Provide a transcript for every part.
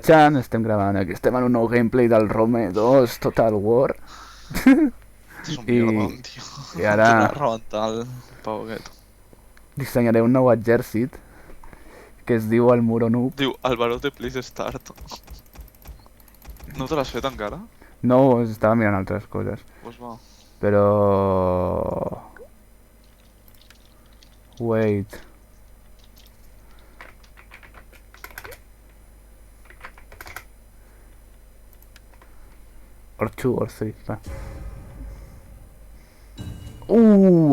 Chan, estem gravant aquí, estem en un nou gameplay del Rome 2 Total War. És un I, mierdón, tio. i Em ara torna a rebentar el pavo aquest. dissenyaré un nou exèrcit que es diu el Muro Noob. Diu, Alvarote, please start. No te l'has fet encara? No, estava mirant altres coses, Pues va. però... Wait... Or 2 or 3, va.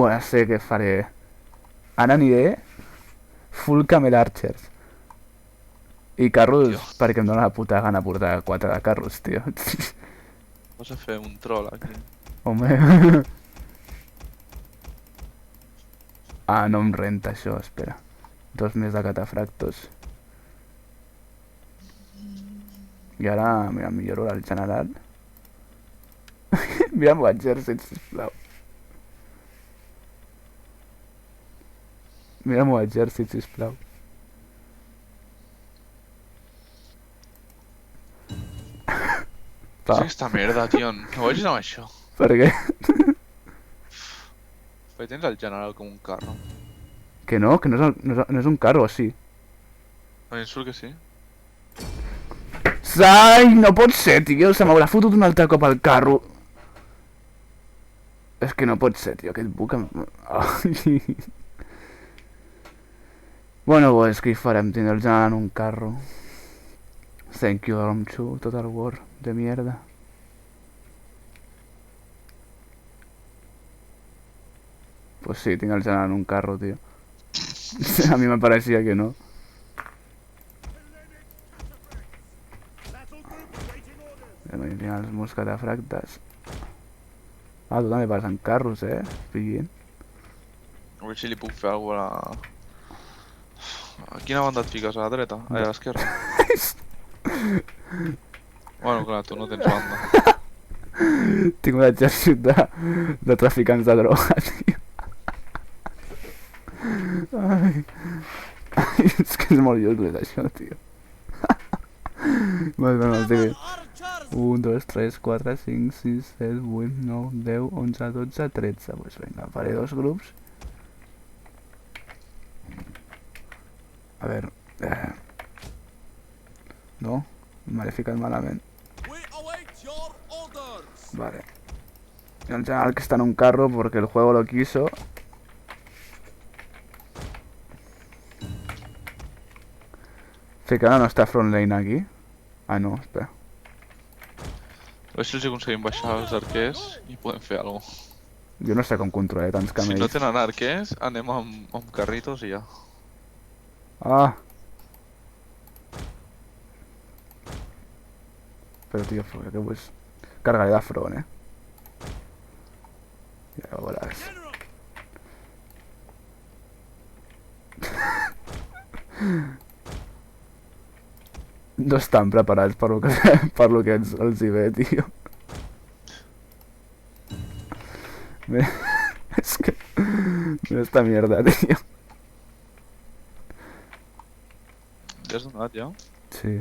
Ara sé què faré. Ara aniré full Camel Archers. I carros, Tio. perquè em dóna la puta gana portar 4 de carros, tio. Vas a fer un troll aquí. Home... Ah, no em renta això, espera. 2 més de catafractos. I ara, mira, milloro el general. Mira'm l'exèrcit, sisplau. Mira'm l'exèrcit, sisplau. Què és aquesta merda, tio? No vagis amb això. Per què? Perquè tens el general com un carro. Que no és un carro, sí. A mi em surt que sí. Ai, no pot ser, tio, se m'haurà fotut un altre cop al carro. És que no pot ser, tio, aquest buc em... Ai. Bueno, pues, què hi farem? Tindre el general en un carro. Thank you, Arm 2, Total War, de mierda. Pues sí, tinc el general en un carro, tío. A mí me parecía que no. Tinc els meus catafractes. Ah, tu també vas en carros, Pillint. A veure si li puc fer alguna cosa a la... A quina banda et fiques? A la dreta? A l'esquerra? Bueno, clar, tu no tens banda. Tinc un exèrcit de traficants de droga, tio. Ai, és que és molt useless això, tio. Bueno, estic... 1, 2, 3, 4, 5, 6, 7, 8, 9, 10, 11, 12, 13. Pues vinga, faré 2 grups. A veure... No, m'he ficat malament. Vale. Y el general que está en un carro porque el juego lo quiso. Sí, que ahora no está front lane aquí. Ah, no, espera. A veure si els aconseguim baixar els arquers i podem fer alguna cosa. Jo no sé com controlar tants Si camells. no tenen arquers, anem amb carritos i ja. Ah. Pero tío, que pues... Cargaré de front, Ja ho veuràs. No estan preparats per lo que els hi ve, tio. Mira, és que... Mira esta mierda, tio. Ja has donat, ja? Sí.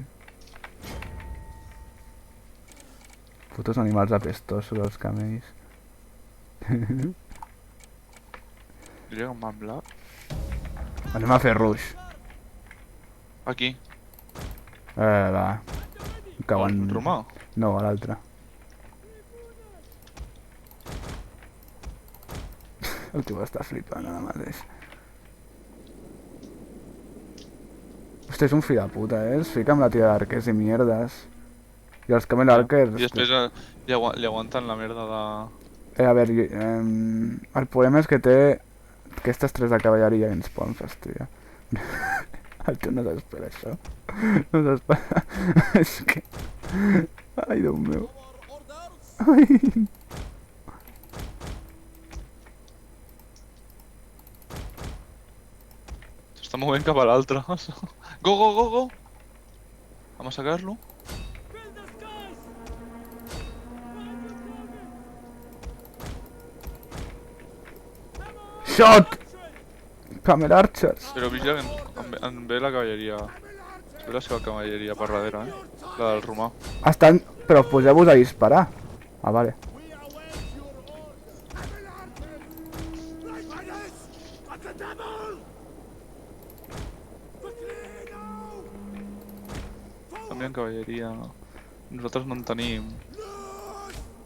Putos animals apestosos, els camells. Diria que em van blanc. Anem a fer rush. Aquí. Va. Em cago en... El romà? No, a l'altre. El tio està flipant ara mateix. Hòstia, és un fill de puta, Es fica amb la tia d'arquers i mierdes. I els camel arquers... I després li aguanten la merda de... A veure, el problema és que té aquestes 3 de cavalleria que ens poden fastidiar. El tio no s'espera això. No s'espera... És que... Ai, Déu meu. Ai... S'està movent cap a l'altre. Go, go, go, go! Vam a sacar-lo. Shot! Camel Archers! Però vigila que em ve la cavalleria. Ve la seva cavalleria per darrere, La del romà. Estan... Però poseu-vos a disparar. Ah, vale. També en cavalleria. Nosaltres no en tenim.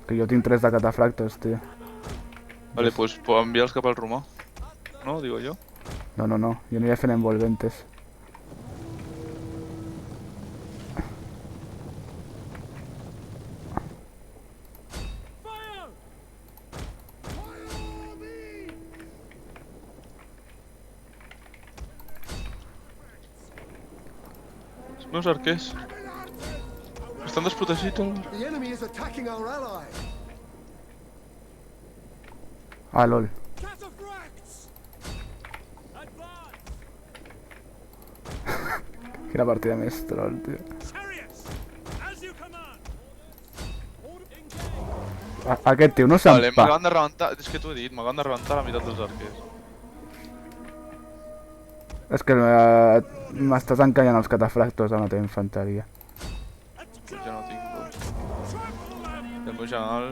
Que jo tinc 3 de catafractos, tio. Vale, pues enviar-los cap al romà. No, digo jo. No, no, no. Jo aniré fent envolventes. Els meus arquers estan desprotegits, Albert. The enemy is attacking our ally. Ah, lol. Cataphracts! Quina partida més troll, tio. Chariots! As you command! Aquest tio no Vale, s'empa. m'acaben de rebentar... És que t'ho he dit, m'acaben de rebentar la meitat dels arquers. És que m'estàs encallant els catafractos a la teva infanteria. Pues ja no tinc, doncs. El meu general...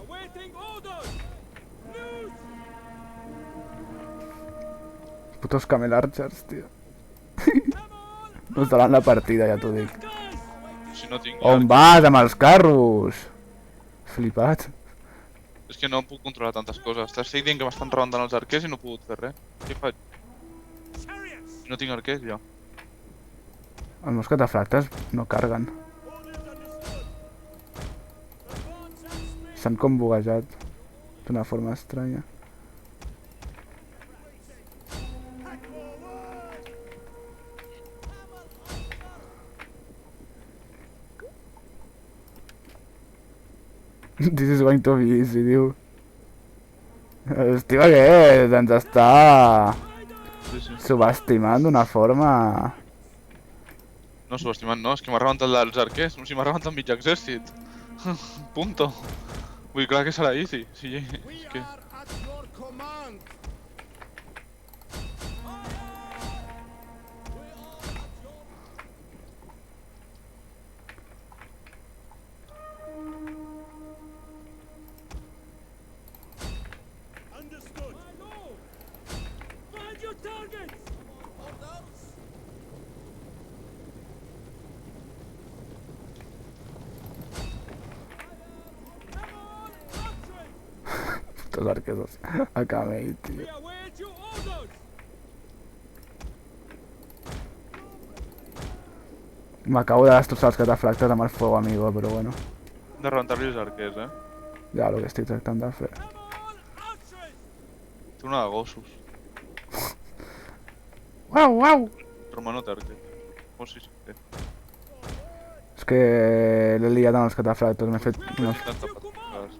Awaiting orders! Putos camel archers, tio. No estaran la partida, ja t'ho dic. Si no tinc... On vas amb els carros? Flipat. És que no em puc controlar tantes coses. T'estic dient que m'estan rebentant els arquers i no he pogut fer res. Què faig? Si no tinc arquers, jo. Els meus catafractes no carguen. S'han com buguejat d'una forma estranya. This is going to be easy, diu. Estima aquest, ens està Sí, sí. subestimant d'una forma... No, subestimant no, és que m'ha rebentat els arquers. O sigui, m'ha rebentat mig exèrcit. Punto. Vull dir, clar que serà easy. Sí, és que... at your command! Understood! Find your targets! Putos arquers a camell, tio. await your orders! M'acabo de destrossar els catafractes amb el fuego amigo, però bueno. Hem de rebentar-li els arquers, Ja el que estic tractant de fer. Té una de gossos. Uau, uau! Romà no té arquer. Oh, sí, sí, té. És que l'he liat amb els catafractes, m'he fet... No, T'han tapat les...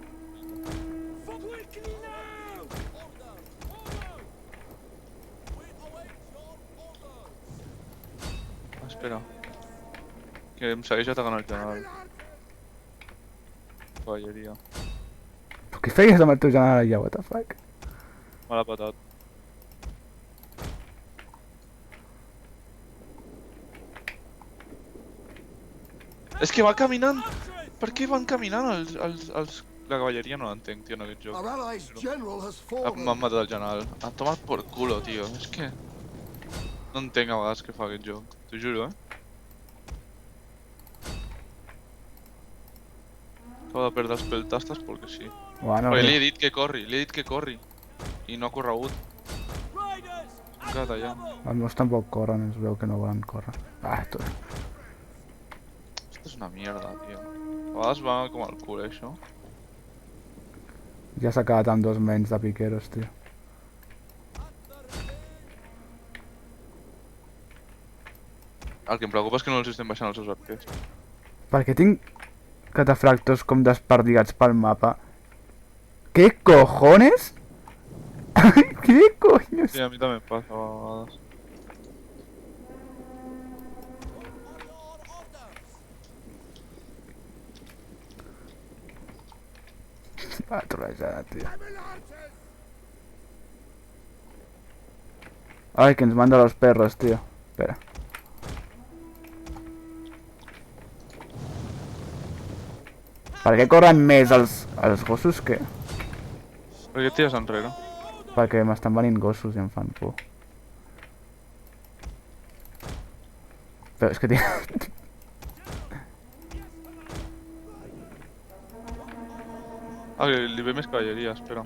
Quickly now! Ah, espera. Que em segueix atacant el general. Cavalleria. què feies amb el teu general allà, what the fuck? Me l'ha patat. És que va caminant! Per què van caminant els... La cavalleria no l'entenc, tio, en aquest joc. Our allies' general has M'han fallen. matat el general. Ha tomat por culo, tio. És que... No entenc a vegades què fa aquest joc. T'ho juro, Acabo de perdre els peltastes perquè sí. Bueno, Perquè li he dit que corri, I no ha corregut. Ha quedat allà. els meus tampoc corren, es veu que no volen córrer. Ah, tu. Esto és una mierda, tio. A vegades va com al cul, això. Ja s'ha quedat amb 2 menys de piqueros, tio. El que em preocupa és que no els estem baixant els seus arquers. Perquè tinc catafractos com desperdigats pel mapa. ¿Qué cojones? ¿Qué coño? Sí, a mi també em passa a vegades. Va, trolejada, tio. Ay, que ens manda los perros, tío. Espera. Per què corren més els gossos que... Per què et tires enrere? Perquè m'estan venint gossos i em fan por. Però és que tinc... Ah, li ve més cavalleria, espera.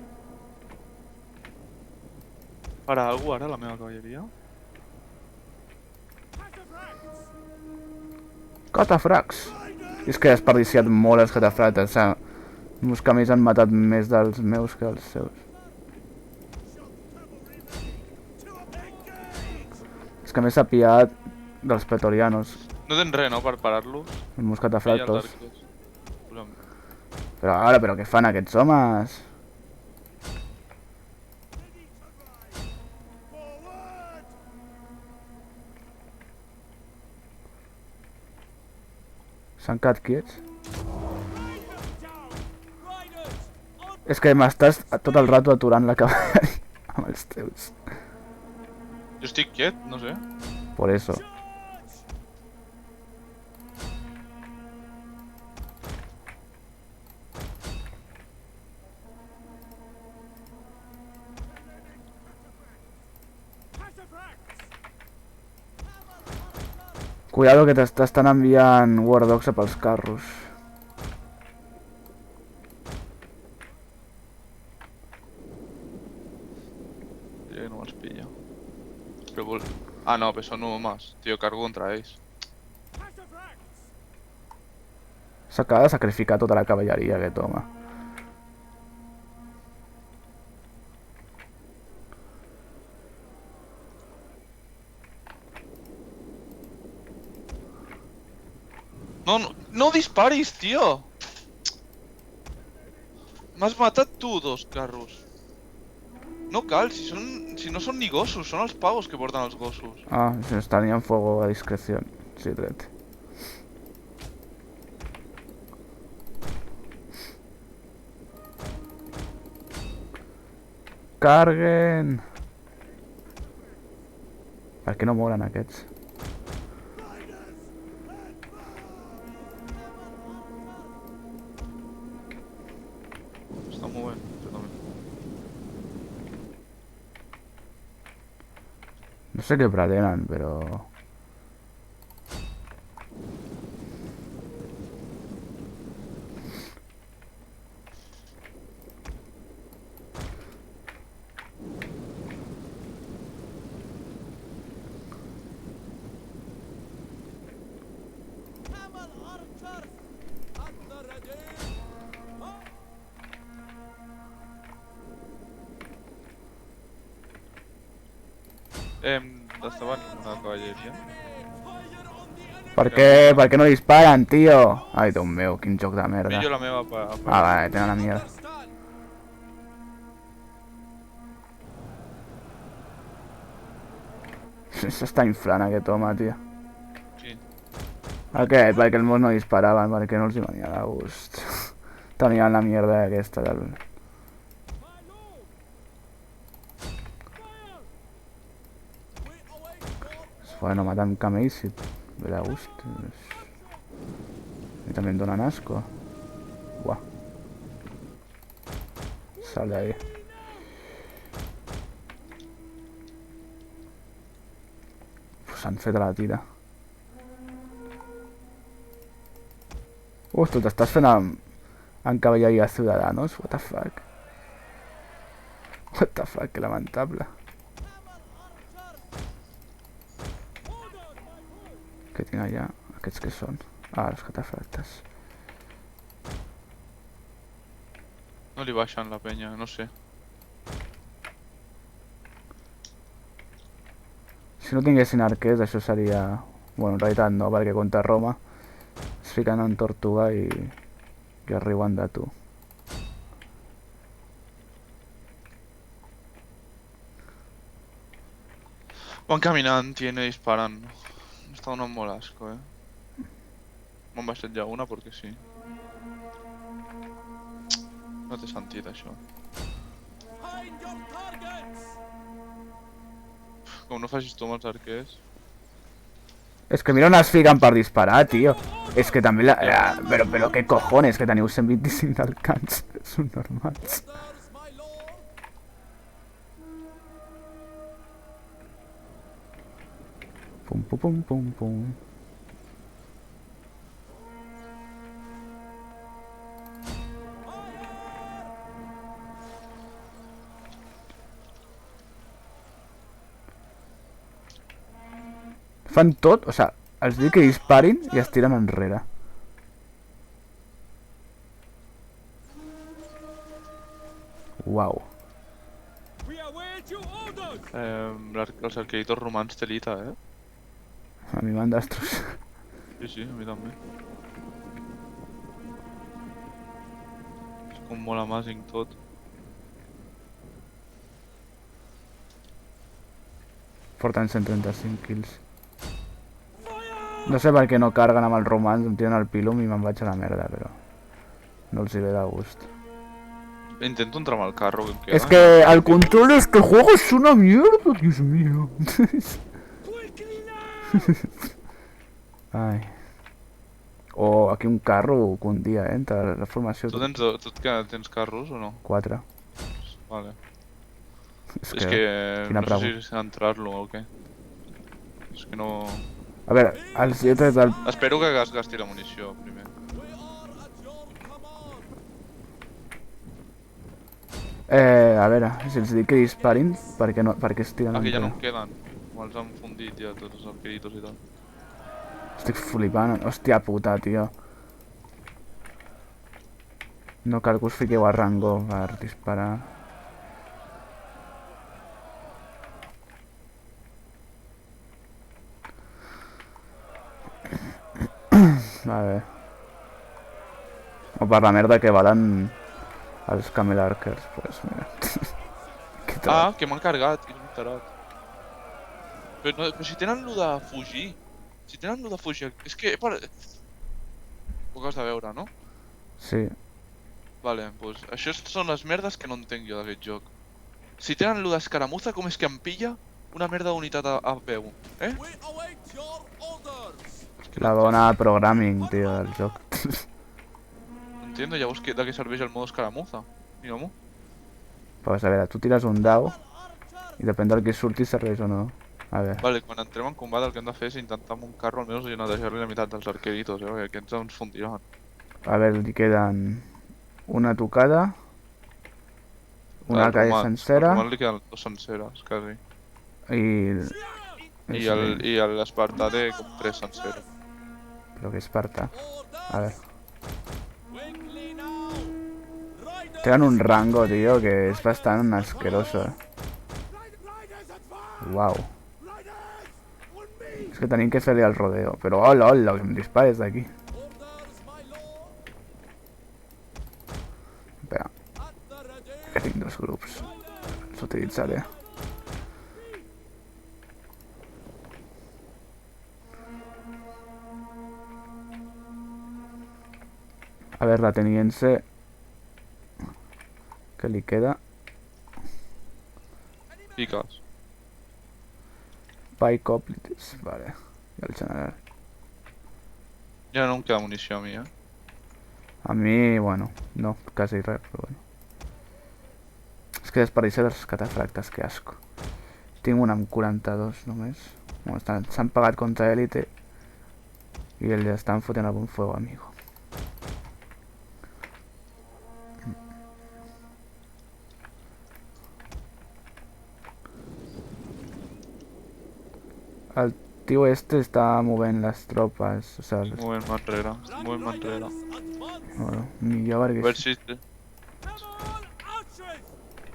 Farà algú ara, la meva cavalleria? Catafracs! És que he desperdiciat molt els catafracs. Els meus camells han matat més dels meus que els seus. És que m'he sapiat dels pretorianos. No tens res, no, per parar-los? Els meus Pilla catafracs els tots. arquers. Posa'm. Però ara, però què fan aquests homes? S'han quedat quiets? És que m'estàs tot el rato aturant la cavalleria amb els teus. Jo estic quiet, no sé. Por eso. Cuidado que t'estan enviant War Dogs a pels carros. Diria que no me'ls pilla. Però vol... Ah, no, però són homes. Tio, cargo contra ells. S'acaba de sacrificar tota la cavalleria aquest home. No, no, no disparis, tio! M'has matat tu, dos carros. No cal, si no són ni gossos, són els pavos que porten els gossos. Ah, se tenien fuego a discreción. Sí, dret. Carguen! Per què no moren aquests? Està movent, jo també. No sé què pretenen, però... D'estar venint una cavalleria. Per què no disparen, tio? Ai, Déu meu, quin joc de merda. Pillo la meva Ah, vale, tenen la mierda. S'està inflant aquest home, tio. Sí. Aquest, perquè els meus no disparaven, perquè no els hi venia de gust. Tenien la mierda aquesta del... Bueno, matan camells i ve de gust. I també em donen asco. Buah. Sal de ahí. S'han fet a la tira. Tu t'estàs fent en cavalleria Ciudadanos? What the fuck? What the fuck, que lamentable. Què tinc allà? Aquests que són? Ah, els catafractes. No li baixen la penya, no sé. Si no tinguessin arquers, això seria... Bueno, en realitat no, perquè contra Roma es fiquen en Tortuga i es riuen de tu. Van caminant i no disparen. M'està donant molt asco, M'han baixat ja una perquè sí. No té sentit, això. Com no facis tu amb els arquers. És que mira on es fiquen per disparar, tio. És que també Però què cojones, que teniu 125 d'alcance. Són normals. Pum, pum, pum, pum, pum. Fan tot, o sea, els dic que disparin i es tiren enrere. Uau. We await your orders. Els arqueritos romans té lita, A mi m'han destrossat. Sí, sí, a mi també. És com molt amazing tot. Porten 135 kills. No sé per què no carguen amb els romans, em tiren el pilum i me'n vaig a la merda, però... No els hi ve de gust. Intento entrar amb el carro que em queda. Es que el control de este juego es una mierda, Dios mío. Quickly now. Ai. O aquí un carro un dia, entre la formació... Tu tens carros o no? 4. Vale. És És que quina no sé si entrar-lo o què. És que no... A veure, els he tret del... Espero que gasti la munició primer. A veure, si els dic que disparin, per què es tiren Aquí ja no enrere? en queden. Com els han fundit ja tots els arqueritos i tal. Estic flipant, hòstia puta, tio. No cal que us fiqueu a rango per disparar. A veure. O per la merda que valen els Camel Archers, pues mira. Que Ah, que m'han cargat, que és un tarat. Però si tenen lo de fugir. Si tenen lo de fugir... És que... Ho has de veure, no? Sí. Vale, doncs això són les merdes que no entenc jo d'aquest joc. Si tenen lo d'escaramuza, com és que em pilla una merda d'unitat a peu? Eh? We await your orders. La bona programming, tio, del joc. No entiendo, llavors de què serveix el modo escaramuza? Mira-m'ho. Pues a veure, tu tires un dau i depèn del que surti serveix o no. A veure. Vale, quan entrem en combat el que hem de fer és intentar amb un carro almenys netejar-li la meitat dels arqueritos, perquè aquests ens fundiran. A veure, li queden una tocada, una calle sencera Al roman li queden dos senceres, quasi. i... I l'espartà té com 3 senceres. Però que Esparta. A veure. Quickly now. Riders. Tenen un rango, tio, que és bastant asqueroso, Riders advance. Uau. Riders on me. És que tenim que fer-li el rodeo. Però hola, hola, que em dispares d'aquí. Orders, my lord. Espera, At the ready. que tinc dos grups. Els utilitzaré. A ver, la ateniense... ¿Qué le queda? Piques. Pike Oplites, vale. I el general. Ja no em queda munició a mi, A mi, bueno, no, quasi res, però bueno. És que desperdiciar els catafractes, que asco. Tinc un amb 42 només. Bueno, s'han pagat contra élite i el estan fotent algun fuego, amigo. El tio este està movent les tropes, o sea, Movent-me enrere, movent-me enrere. Advance. bueno, millor A perquè... veure si... Camel archers.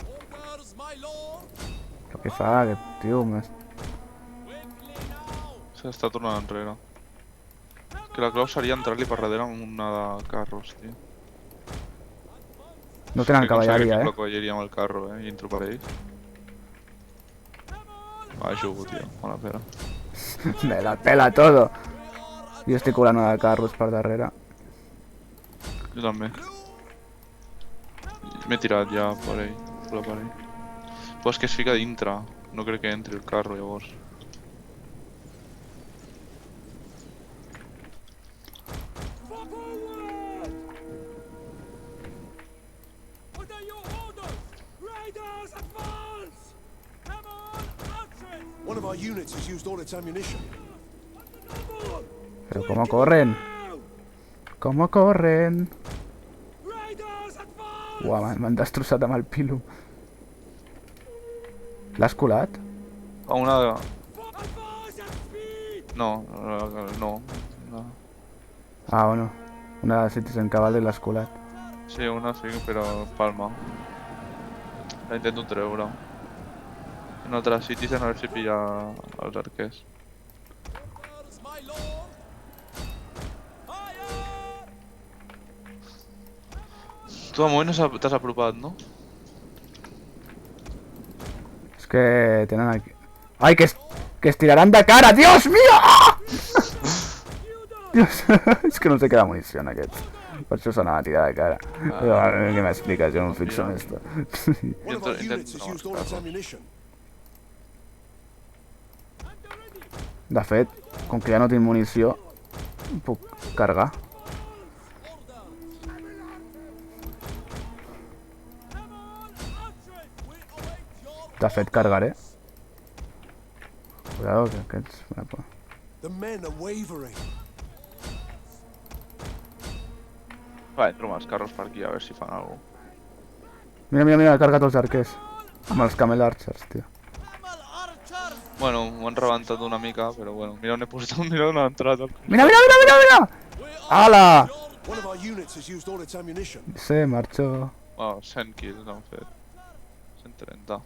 Orders, my lord. Però què fa, aquest tio? Quickly now. S'està tornant enrere. Que la clau seria entrar-li per darrere amb una de carros, tio. No tenen Que aconsegueixo cavalleria, La cavalleria amb el carro, i entro per ells. Va, jugo, tio, mala pera. Me la pela todo. Jo estic colant una de carros per darrere. Jo també. M'he tirat ja per ell, per ell. Però és que es fica dintre. No crec que entri el carro, llavors. Forward! What are your orders? Raiders advance! Come on, Archers! One of our units has used all its ammunition. Noble! Pero ¿cómo corren? Now! ¿Cómo corren? Raiders advance! Uah, m'han destrossat amb el pilo. L'has colat? A una... Advance at speed! No. Ah, bueno. Una de Citizen Cavalry l'has colat. Sí, una sí, però palma. La intento treure. Una altra Citizen a veure si pilla els arquers. Orders, my lord! Fire! Tu de moment no t'has apropat, no? És que tenen aquí... Ai, que es tiraran de cara! Dios mío! Ah! Dios, és que no sé queda munició en aquests. Per això s'anava a tirar de cara. Però, què m'expliques? Jo no em fixo en esto. One of our units has used all its ammunition. De fet, com que ja no tinc munició, puc carregar. De fet, carregaré. Cuidado, que aquests... The men are wavering. Va, entro amb els carros per aquí a veure si fan alguna cosa. Mira, mira, mira, he carregat els arquers. Amb els Camel Archers, tio. Bueno, m'ho han rebentat una mica, però bueno. Mira on he posat, mira on ha entrat. Mira, mira, mira, mira, mira! Ala! One of our units has used all its ammunition. Se marxó. Bueno, 100 kills n'han fet. 130.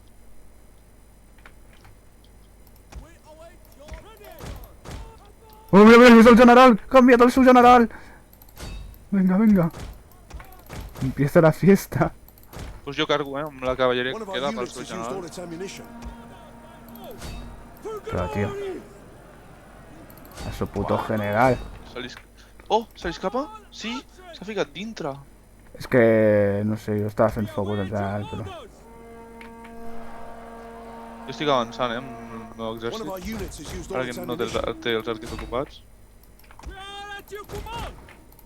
Oh, mira, mira, és el general! Ha canviat el seu general! Venga, venga. Empieza la fiesta. Pues jo cargo, amb la cavalleria One que of our queda pel units seu has used all general. its ammunition. Pero, tío. A su puto general. Oh, se li escapa? Sí, s'ha ficat dintre. És que... no sé, jo estava fent focus al general, però... Jo estic avançant, amb el meu One of our exèrcit. units has used all Ara its que no té ammunition. té els arquers ocupats. We are at your command!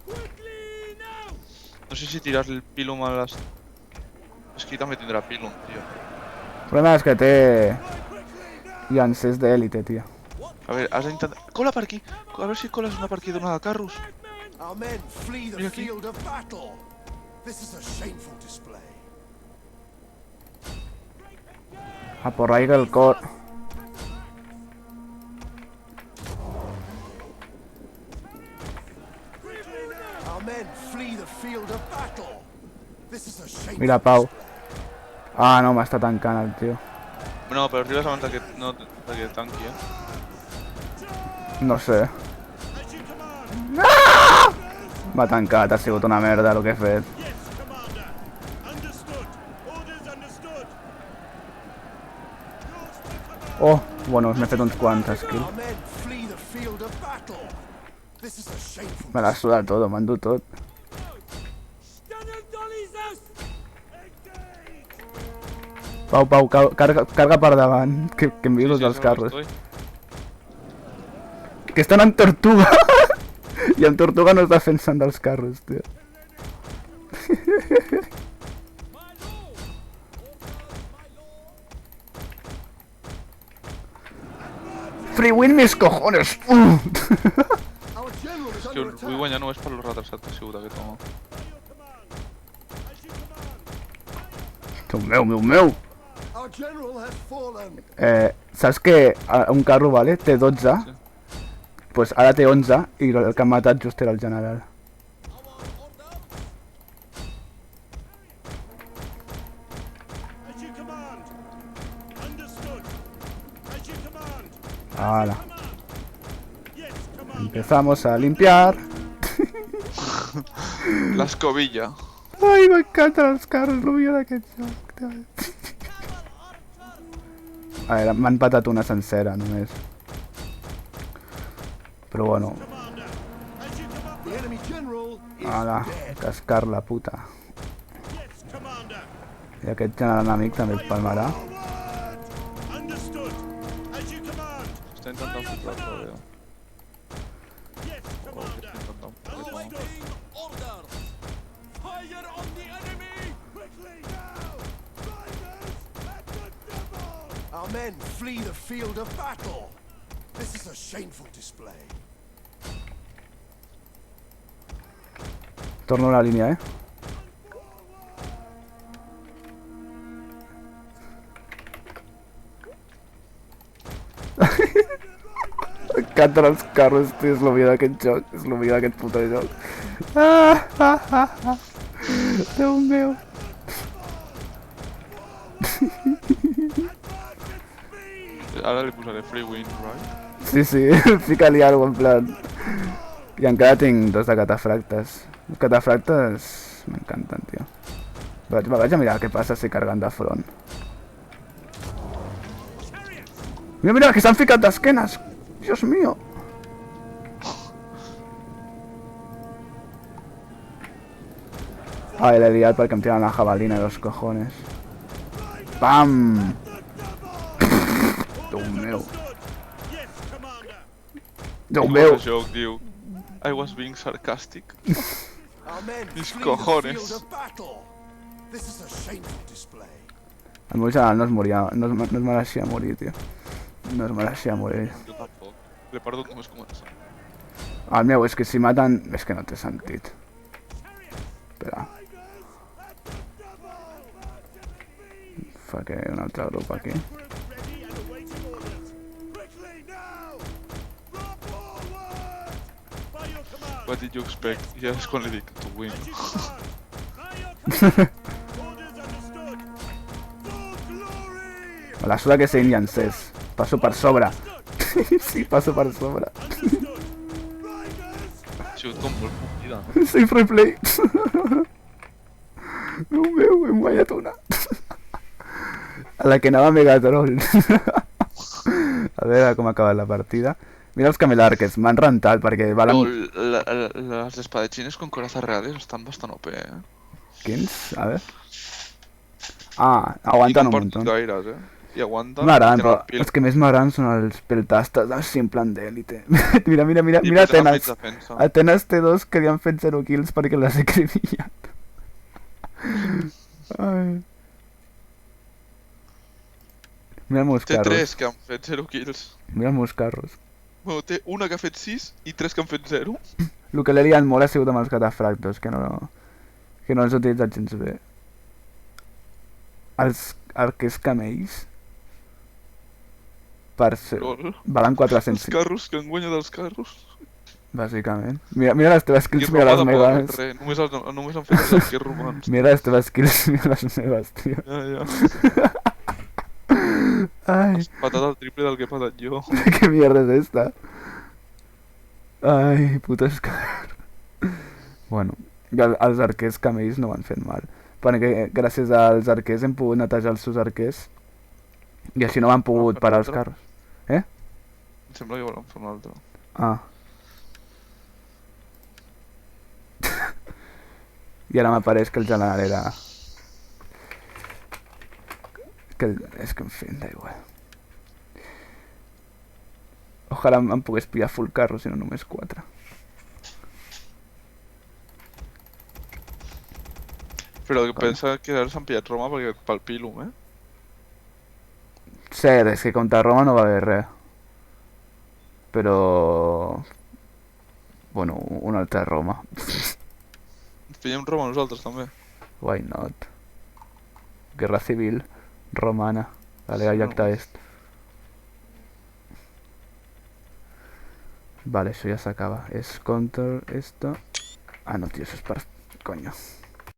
Quickly now! No sé si tirar el pilum a les... És que també tindrà pilum, tio. El problema és que té... llancers d'élite, tio. A veure, has d'intentar... Cola per aquí! A veure si coles una per aquí d'una de carros. Our men flee the Mira aquí. field of battle. This is a shameful display. A por ahí el cor... Our men flee the field of battle. This is a shameful Mira, Pau. Ah, no, m'està tancant el tio. No, però arribes abans que no que tanqui, eh? No sé. Ah! M'ha tancat, ha sigut una merda el que he fet. Yes, Commander! Understood! Orders understood! Oh, bueno, m'he fet uns quants skills. Our men flee the field of battle. This is a shameful Me l'ha sudat tot, m'ha endut tot. Stand Dolizas! Pau, Pau, carga per davant, que envio los dels carros. Que estan en Tortuga! I en Tortuga no es defensen dels carros, tio. Free win mis cojones! Our general is És que under vull attack. guanyar només per lo retrasat que ha sigut aquest home. Déu meu, meu, meu! Our general has fallen. Saps que un carro, vale, té 12? Sí. Pues ara té 11 i el que han matat just era el general. As you command! Understood! As you command! Hala, Yes, Commander! empezamos a limpiar. La escobilla. Ai, m'encanten els carros, el millor d'aquest joc. A veure, m'han patat una sencera només. Però bueno, The enemy general is ala, dead. cascar la puta. Yes, Commander! I aquest general enemic també et palmarà. Understood! flee the field of battle. This is a shameful display. Torno a la línea, M'encanten els carros, tio, és lo millor d'aquest joc. És lo millor d'aquest puto joc. Déu meu. Ara li posaré free win, right? Sí, sí, fica-li alguna en plan... I encara tinc 2 de catafractes. Els catafractes m'encanten, tio. Vaig a mirar què passa si carguen de front. Mira, mira, que s'han ficat d'esquenes! Dios mío! Ai, l'he liat perquè em tiren la jabalina de los cojones. Pam! Déu meu. Déu It meu! was a joke, diu. I was being sarcastic. Our men Mis flee the cojones. field of battle. This is a shameful display. El meu general no es moria, no es mereixia morir, tio. No es mereixia morir. Jo tampoc. L'he perdut només començar. El meu és que si maten... és que no té sentit. Espera. Fa que un altre grup aquí. Ready and awaiting orders. Quickly now! Roll forward! By your command! What did you expect? Ja és quan li dic to win. At your command! By your command! Orders understood! For glory! La suda que se llancés. Passo per sobre. Sí, passo per sobre. Understood! Riders! Ha sigut com molt compida. Sí, free play. Déu meu, hem guanyat una. A la que anava Megatroll. A veure com ha acabat la partida. Mira els camelarques, m'han rentat perquè Però valen... les espadachines con corazas reales estan bastant OP, Quins? A veure... Ah, aguanten un muntó. muntó. Gaires, I aguanten... M'agraden, tenen però pil. els que més m'agraden són els peltastes, així en plan d'élite. Mira, mira, mira, I mira pues han fet Atenas. defensa. Atenas té 2 que li han fet 0 kills perquè les he criminat. Ai. Mira els meus Té carros. 3 que han fet 0 kills. Mira els meus carros. Bueno, té una que ha fet 6 i 3 que han fet 0. El que l'he liat molt ha sigut amb els catafractos, que no els he utilitzat gens bé. Els arquers camells per ser... Lol. valen Els 400, carros que han guanyat els carros. bàsicament. Mira les teves I kills, mira les robada poc, meves. res. Només han fet els arquers romans. Mira les teves kills, mira les meves, tio. Ja. Ai, Has patat el triple del que he patat jo. ¿qué mierda es esta? Ai, puto Scar. Bueno, els arquers camells no m'han fet mal. Perquè gràcies als arquers hem pogut netejar els seus arquers i així no m'han pogut per parar els l'altre? carros. Em sembla que volen fer un altre. Ah. I ara m'apareix que el general era... És que en fi, da igual. Ojalà em pogués pillar full carro, si no només 4. Però que pensa que ara s'han pillat Roma perquè pel Pilum, Cert, és que contra Roma no va haver res. Però... Bueno, un altre Roma. Ens pillem Roma nosaltres també. Why not? Guerra civil romana. Vale, Sí, Jacta no. Est. Vale, això ja s'acaba. Es counter esto. Ah, no, tío, eso es para... Coño.